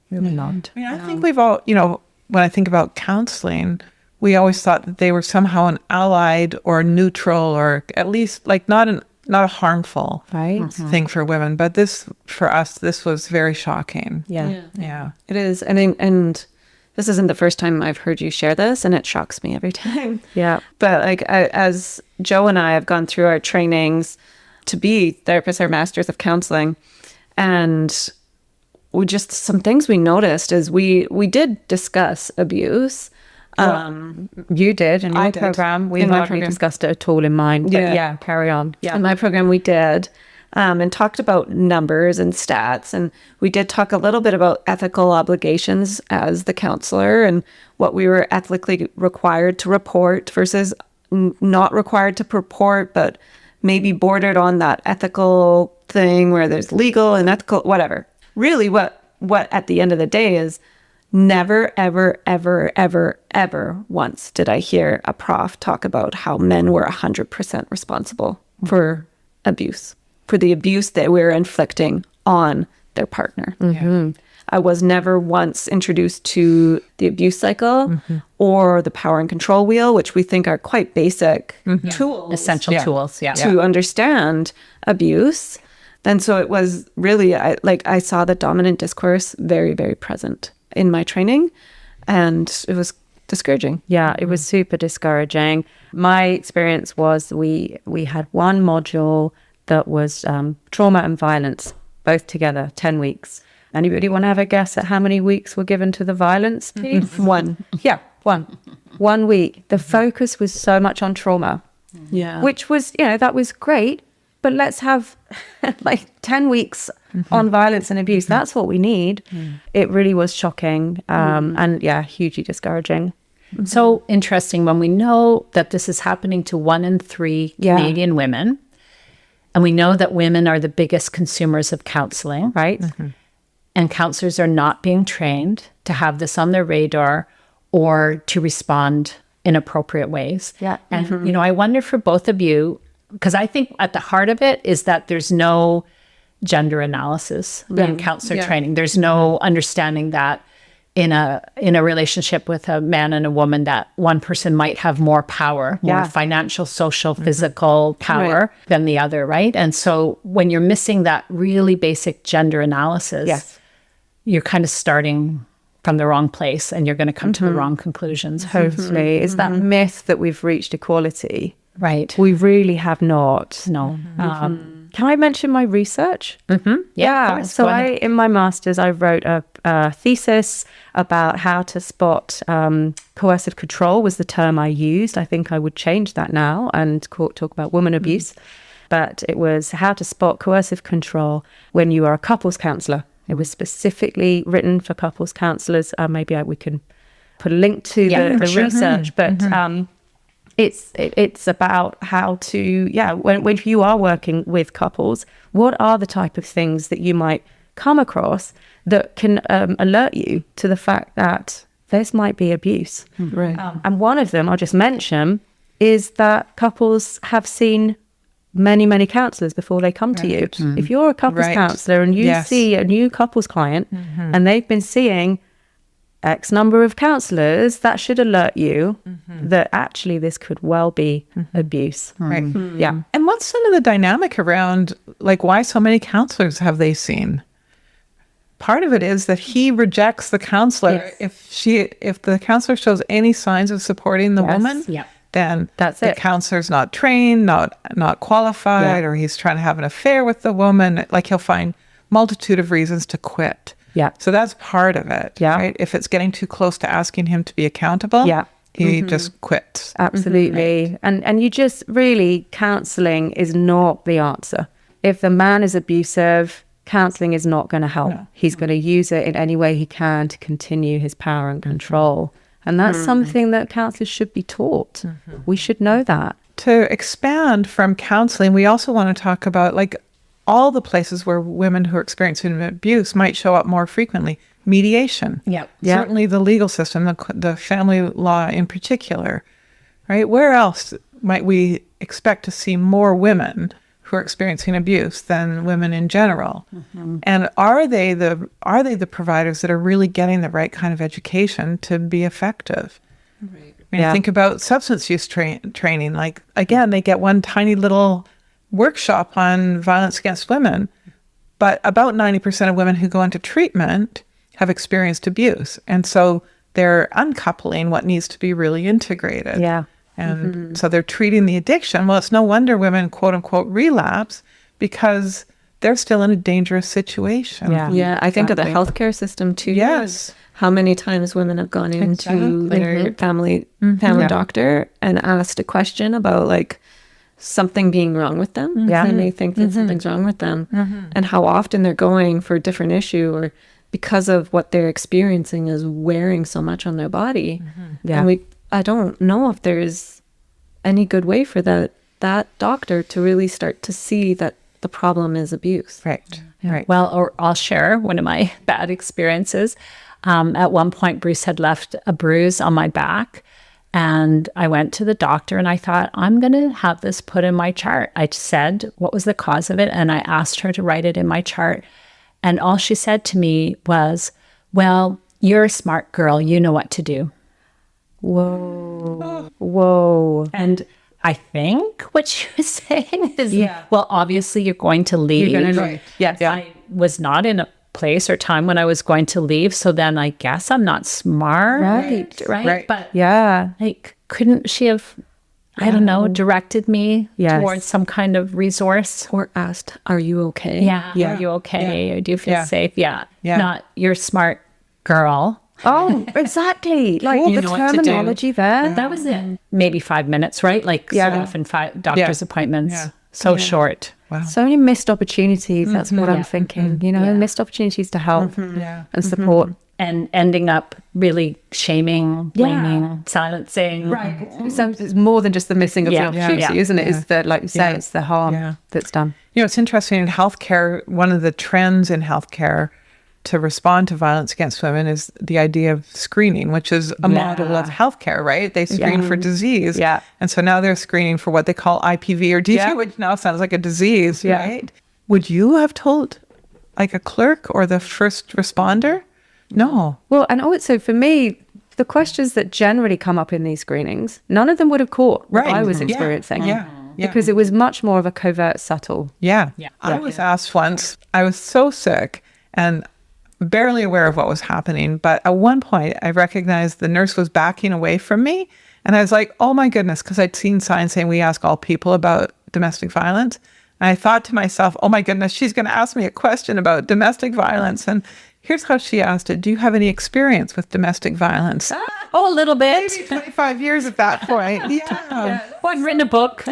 we were not. I mean, I think we've all, when I think about counseling, we always thought that they were somehow an allied or neutral, or at least like not a harmful thing for women. But for us, this was very shocking. Yeah. It is. And this isn't the first time I've heard you share this, and it shocks me every time. Yeah. But like as Joe and I have gone through our trainings to be therapists or masters of counseling, and some things we noticed is we did discuss abuse. You did in your program. We hardly discussed it at all in mine. But carry on. Yeah. In my program we did, and talked about numbers and stats. And we did talk a little bit about ethical obligations as the counselor and what we were ethically required to report versus not required to report, but maybe bordered on that ethical thing where there's legal and ethical, whatever. Really what at the end of the day is, never, ever, ever, ever, ever once did I hear a prof talk about how men were 100% responsible for abuse, for the abuse that we're inflicting on their partner. I was never once introduced to the abuse cycle or the power and control wheel, which we think are quite basic tools. Essential tools, To understand abuse. And so it was really, I saw the dominant discourse very, very present in my training, and it was discouraging. Yeah, it was super discouraging. My experience was we had one module that was trauma and violence, both together, 10 weeks. Anybody want to have a guess at how many weeks were given to the violence piece? One. Yeah, one. 1 week. The focus was so much on trauma. Yeah. Which was, that was great, but let's have like 10 weeks on violence and abuse. That's what we need. It really was shocking and hugely discouraging. So interesting when we know that this is happening to 1 in 3 Canadian women, and we know that women are the biggest consumers of counseling, Right? and counselors are not being trained to have this on their radar or to respond in appropriate ways. Yeah. And, I wonder for both of you, because I think at the heart of it is that there's no gender analysis in counselor training. There's no understanding that in a relationship with a man and a woman, that one person might have more power, more financial, social, physical power than the other, right? And so when you're missing that really basic gender analysis, you're kind of starting from the wrong place and you're going to come to the wrong conclusions. Totally. It's that myth that we've reached equality. Right. We really have not. No. Can I mention my research? Yeah, of course. So Go ahead. in my master's, I wrote a thesis about how to spot coercive control was the term I used. I think I would change that now and talk about woman abuse. But it was how to spot coercive control when you are a couples counsellor. It was specifically written for couples counsellors. Maybe we can put a link to the research. But it's about how to, when you are working with couples, what are the type of things that you might come across that can alert you to the fact that this might be abuse. Right. And one of them, I'll just mention, is that couples have seen many, many counsellors before they come to you. If you're a couples counsellor and you see a new couples client and they've been seeing X number of counsellors, that should alert you that actually this could well be abuse. Right. Yeah. And what's some of the dynamic around, like, why so many counselors have they seen? Part of it is that he rejects the counselor. If the counselor shows any signs of supporting the woman, then That's the it. counselor's not trained, not qualified, or he's trying to have an affair with the woman. Like, he'll find multitude of reasons to quit. Yeah. So that's part of it. Yeah. Right. If it's getting too close to asking him to be accountable, he just quits. Absolutely. And you just really, counselling is not the answer. If the man is abusive, counselling is not going to help. No. He's going to use it in any way he can to continue his power and control. And that's something that counsellors should be taught. We should know that. To expand from counseling, we also want to talk about, like, all the places where women who are experiencing abuse might show up more frequently. Mediation. Yeah. Certainly the legal system, the family law in particular, right? Where else might we expect to see more women who are experiencing abuse than women in general? And are they the providers that are really getting the right kind of education to be effective? Right. I mean, think about substance use training. Like, again, they get one tiny little workshop on violence against women, but about 90% of women who go into treatment have experienced abuse. And so they're uncoupling what needs to be really integrated. Yeah. And so they're treating the addiction. Well, it's no wonder women, quote unquote, relapse, because they're still in a dangerous situation. Yeah. Yeah, I think of the healthcare system too. Yes. How many times women have gone into their family doctor and asked a question about, like, something being wrong with them. And they think that something's wrong with them. And how often they're going for a different issue, or because of what they're experiencing is wearing so much on their body. And I don't know if there's any good way for that doctor to really start to see that the problem is abuse. Right. Well, or I'll share one of my bad experiences. At one point, Bruce had left a bruise on my back, and I went to the doctor and I thought, I'm going to have this put in my chart. I said what was the cause of it, and I asked her to write it in my chart. And all she said to me was, well, you're a smart girl. You know what to do. Whoa. And I think what she was saying is, well, obviously you're going to leave. You're going to leave. Yes. I was not in a place or time when I was going to leave. So then I guess I'm not smart. Right. But Yeah. like, couldn't she have, I don't know, directed me towards some kind of resource? Or asked, are you okay? Yeah. Are you okay? Or do you feel safe? Yeah. Yeah. Not you're a smart girl. Oh, exactly. Like You the know what to do. terminology there. That was it. Maybe 5 minutes, right? Like so often doctor's appointments. Yeah. So short. Wow. So many missed opportunities. That's what I'm thinking. You know, missed opportunities to help and support. And ending up really shaming, blaming, silencing. Right. Sometimes it's more than just the missing of the opportunity, isn't it? It's the, like you say, it's the harm that's done. You know, it's interesting in healthcare, one of the trends in healthcare to respond to violence against women is the idea of screening, which is a model of healthcare, right? They screen for disease. Yeah. And so now they're screening for what they call IPV or DV, which now sounds like a disease, right? Would you have told like a clerk or the first responder? No. Well, and also for me, the questions that generally come up in these screenings, none of them would have caught what I was experiencing. Yeah. Because it was much more of a covert, subtle. Yeah. I was asked once, I was so sick and barely aware of what was happening. But at one point, I recognized the nurse was backing away from me. And I was like, oh my goodness, because I'd seen signs saying we ask all people about domestic violence. And I thought to myself, oh my goodness, she's going to ask me a question about domestic violence. And here's how she asked it. Do you have any experience with domestic violence? Oh, a little bit. Maybe 25 years at that point. Yeah. Well, I've written a book.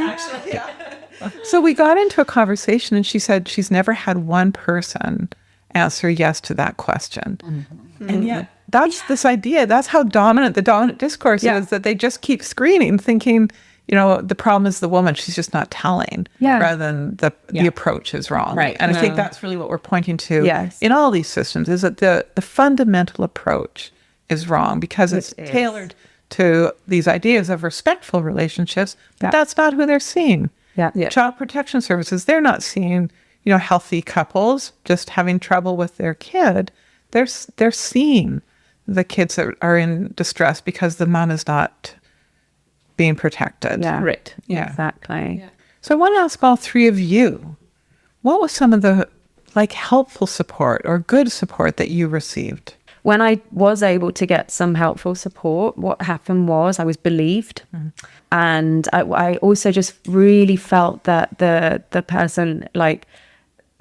So we got into a conversation and she said she's never had one person answer yes to that question. And yet that's this idea, that's how dominant the dominant discourse is, that they just keep screening thinking, you know, the problem is the woman, she's just not telling, rather than the approach is wrong. Right. And I think that's really what we're pointing to Yes. in all these systems, is that the fundamental approach is wrong because it's tailored to these ideas of respectful relationships, but that's not who they're seeing. Child protection services, they're not seeing, you know, healthy couples just having trouble with their kid. They're seeing the kids that are in distress because the mom is not being protected. Yeah. Right. Yeah. Exactly. So I want to ask all three of you, what was some of the like helpful support or good support that you received? When I was able to get some helpful support, what happened was I was believed. And I also just really felt that the person, like,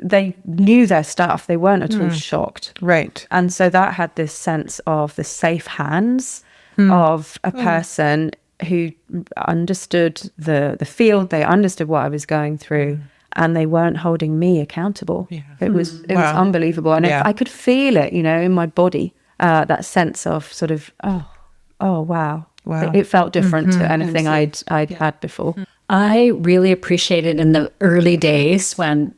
they knew their stuff. They weren't at all shocked. Right. And so that had this sense of the safe hands of a person who understood the field. They understood what I was going through. And they weren't holding me accountable. It was unbelievable. And I could feel it, you know, in my body, that sense of sort of, oh, wow. It felt different to anything I'd had before. I really appreciated in the early days when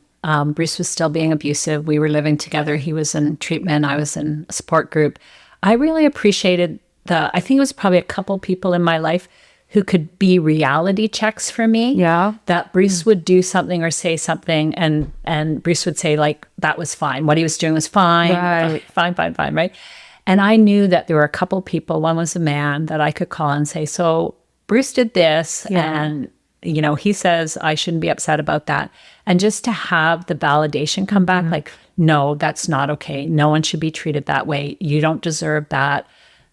Bruce was still being abusive. We were living together. He was in treatment. I was in a support group. I really appreciated I think it was probably a couple people in my life who could be reality checks for me. Yeah. That Bruce would do something or say something and Bruce would say, like, that was fine. What he was doing was fine. Right. Fine, right? And I knew that there were a couple people, one was a man, that I could call and say, so Bruce did this and, you know, he says I shouldn't be upset about that. And just to have the validation come back, like, no, that's not okay. No one should be treated that way. You don't deserve that.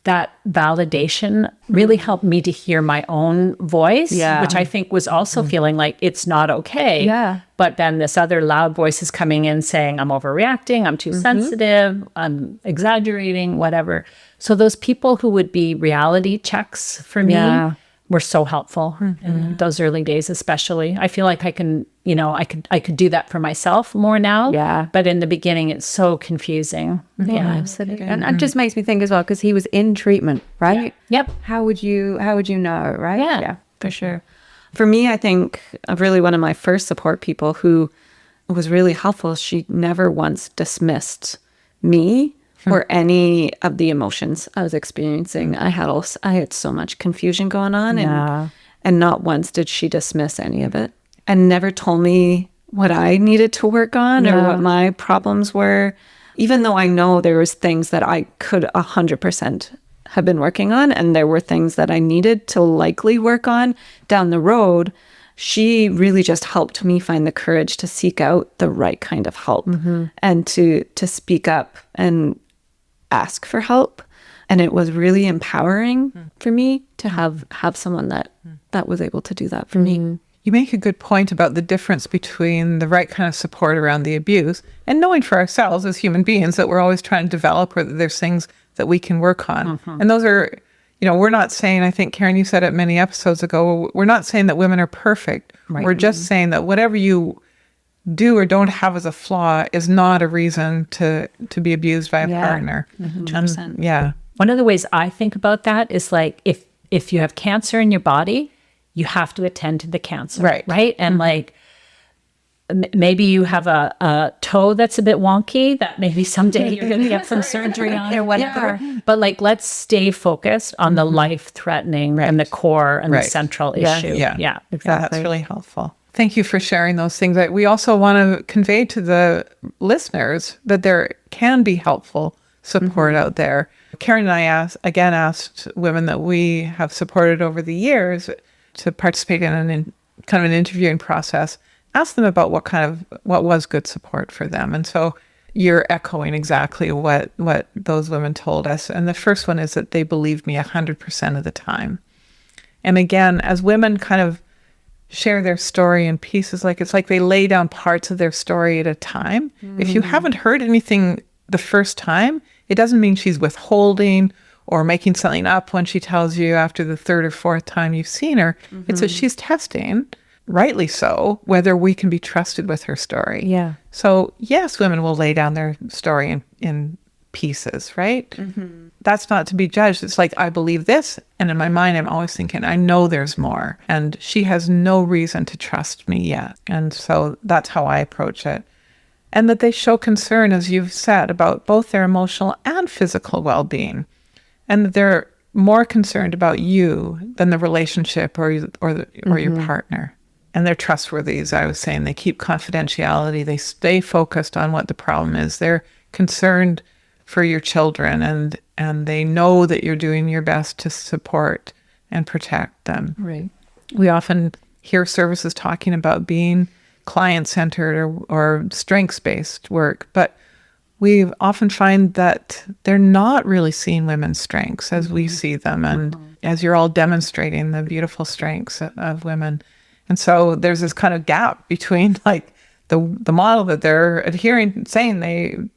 That validation really helped me to hear my own voice, which I think was also feeling like it's not okay. Yeah. But then this other loud voice is coming in saying, I'm overreacting, I'm too sensitive, I'm exaggerating, whatever. So those people who would be reality checks for me were so helpful in those early days, especially. I feel like I can, you know, I could do that for myself more now. Yeah. But in the beginning, it's so confusing. Yeah, absolutely. And it just makes me think as well, because he was in treatment, right? Yep. How would you know, right? Yeah. For sure. For me, I think really one of my first support people who was really helpful, she never once dismissed me or any of the emotions I was experiencing. I had so much confusion going on and not once did she dismiss any of it and never told me what I needed to work on or what my problems were. even though I know there was things that I could 100% have been working on, and there were things that I needed to likely work on down the road, she really just helped me find the courage to seek out the right kind of help and to speak up and ask for help. And it was really empowering for me to have someone that was able to do that for me. You make a good point about the difference between the right kind of support around the abuse and knowing for ourselves as human beings that we're always trying to develop, or that there's things that we can work on. And those are, we're not saying, I think, Karen, you said it many episodes ago, we're not saying that women are perfect. Right. We're just saying that whatever you do or don't have as a flaw is not a reason to be abused by a partner. 100%. Yeah. One of the ways I think about that is like, if you have cancer in your body, you have to attend to the cancer. Right. And like, maybe you have a toe that's a bit wonky that maybe someday you're going to get some surgery on or whatever. But like, let's stay focused on the life-threatening and the core and the central issue. Yeah, exactly. That's really helpful. Thank you for sharing those things. We also want to convey to the listeners that there can be helpful support out there. Karen and I asked women that we have supported over the years to participate in kind of an interviewing process. Ask them about what was good support for them. And so you're echoing exactly what those women told us. And the first one is that they believed me 100% of the time. And again, as women kind of share their story in pieces, it's like they lay down parts of their story at a time. If you haven't heard anything the first time, it doesn't mean she's withholding or making something up when she tells you after the third or fourth time you've seen her. It's that she's testing, rightly so, whether we can be trusted with her story. Yeah. So yes, women will lay down their story in pieces, right? That's not to be judged. It's like, I believe this, and in my mind I'm always thinking, I know there's more, and she has no reason to trust me yet. And so that's how I approach it. And that they show concern, as you've said, about both their emotional and physical well-being, and that they're more concerned about you than the relationship or your partner. And they're trustworthy, as I was saying. They keep confidentiality. They stay focused on what the problem is. They're concerned for your children, and they know that you're doing your best to support and protect them. Right. We often hear services talking about being client-centered or strengths-based work, but we often find that they're not really seeing women's strengths as we see them, and as you're all demonstrating the beautiful strengths of women. And so there's this kind of gap between the model that they're adhering, saying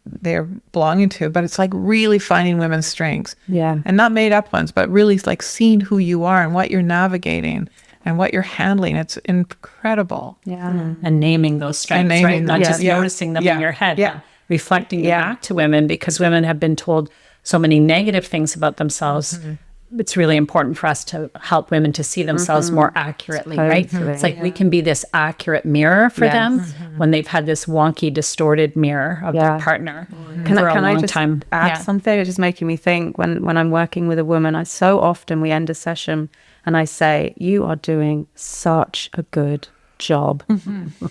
they're belonging to, but it's like really finding women's strengths. Yeah. And not made up ones, but really like seeing who you are and what you're navigating and what you're handling. It's incredible. Yeah. And naming those strengths, right? Not just noticing them in your head. Yeah. Reflecting it back to women, because women have been told so many negative things about themselves. It's really important for us to help women to see themselves more accurately, right? It's like we can be this accurate mirror for them when they've had this wonky, distorted mirror of their partner Can for a I long just time. add something? It's just making me think when I'm working with a woman, so often we end a session and I say, you are doing such a good job.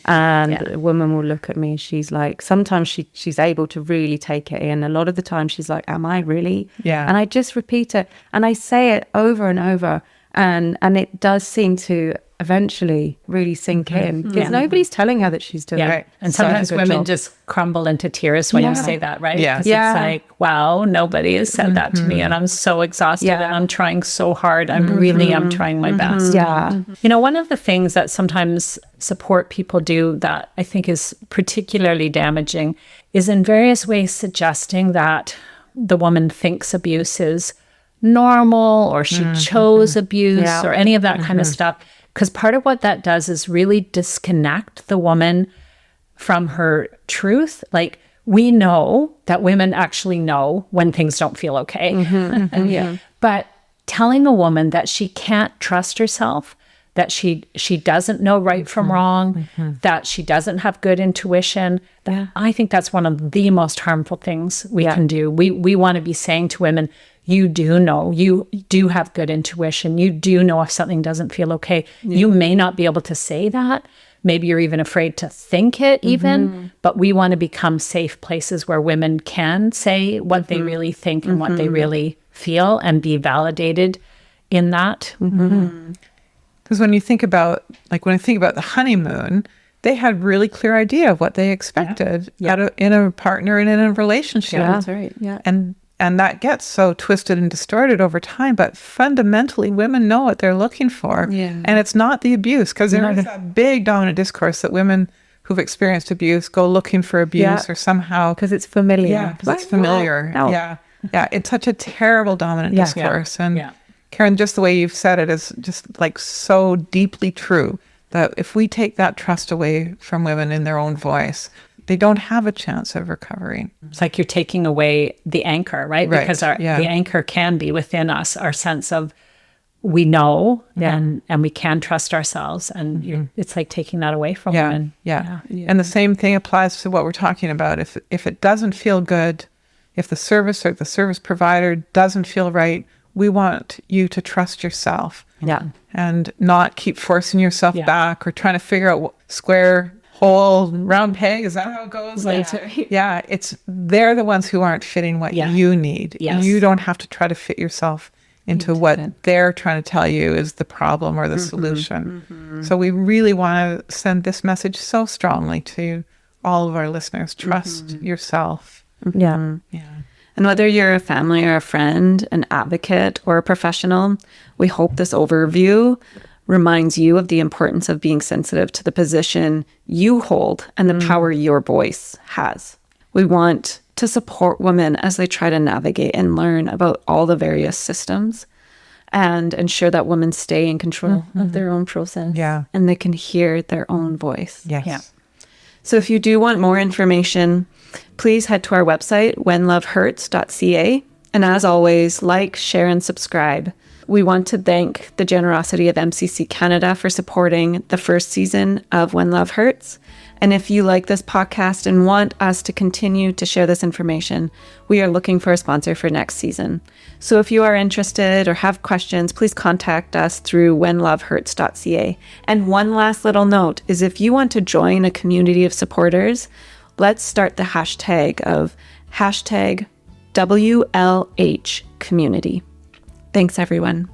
And a woman will look at me and she's like, sometimes she's able to really take it in. A lot of the time she's like, am I really? Yeah. And I just repeat it and I say it over and over, and it does seem to eventually really sink in, because nobody's telling her that she's doing it. And sometimes women just crumble into tears when you say that, right? Yeah. 'Cause it's like, wow, nobody has said that to me, and I'm so exhausted and I'm trying so hard. I'm trying my best. Yeah. You know, one of the things that sometimes support people do that I think is particularly damaging is in various ways suggesting that the woman thinks abuse is normal, or she chose abuse, or any of that kind of stuff. Because part of what that does is really disconnect the woman from her truth. Like, we know that women actually know when things don't feel okay. But telling a woman that she can't trust herself, that she doesn't know right from wrong, that she doesn't have good intuition, I think that's one of the most harmful things we can do. We want to be saying to women, you do know, you do have good intuition, you do know if something doesn't feel okay. You may not be able to say that. maybe you're even afraid to think it even, but we want to become safe places where women can say what they really think and what they really feel and be validated in that. Because when I think about the honeymoon, they had really clear idea of what they expected in a partner and in a relationship. Yeah, that's right. Yeah. And that gets so twisted and distorted over time. But fundamentally, women know what they're looking for. Yeah. And it's not the abuse, because there is a big dominant discourse that women who've experienced abuse go looking for abuse or somehow. Because it's familiar. Yeah, because it's familiar. No. Yeah. Yeah. It's such a terrible dominant discourse. And Karen, just the way you've said it is just like so deeply true, that if we take that trust away from women in their own voice, they don't have a chance of recovering. It's like you're taking away the anchor, right? Right, Because the anchor can be within us, our sense of we know and we can trust ourselves. And it's like taking that away from women. Yeah. And the same thing applies to what we're talking about. If it doesn't feel good, if the service or the service provider doesn't feel right, we want you to trust yourself. Yeah. And not keep forcing yourself back or trying to figure out square, hole, round peg. Is that how it goes? Yeah. They're the ones who aren't fitting what you need. Yes. You don't have to try to fit yourself into what they're trying to tell you is the problem or the solution. So we really want to send this message so strongly to all of our listeners. Trust yourself. Yeah. Yeah. And whether you're a family or a friend, an advocate or a professional, we hope this overview reminds you of the importance of being sensitive to the position you hold and the power your voice has. We want to support women as they try to navigate and learn about all the various systems and ensure that women stay in control of their own process and they can hear their own voice. Yes. Yeah. So if you do want more information, please head to our website, whenlovehurts.ca. And as always, like, share, and subscribe. We want to thank the generosity of MCC Canada for supporting the first season of When Love Hurts. And if you like this podcast and want us to continue to share this information, we are looking for a sponsor for next season. So if you are interested or have questions, please contact us through whenlovehurts.ca. And one last little note is if you want to join a community of supporters, let's start the hashtag of #WLH community. Thanks, everyone.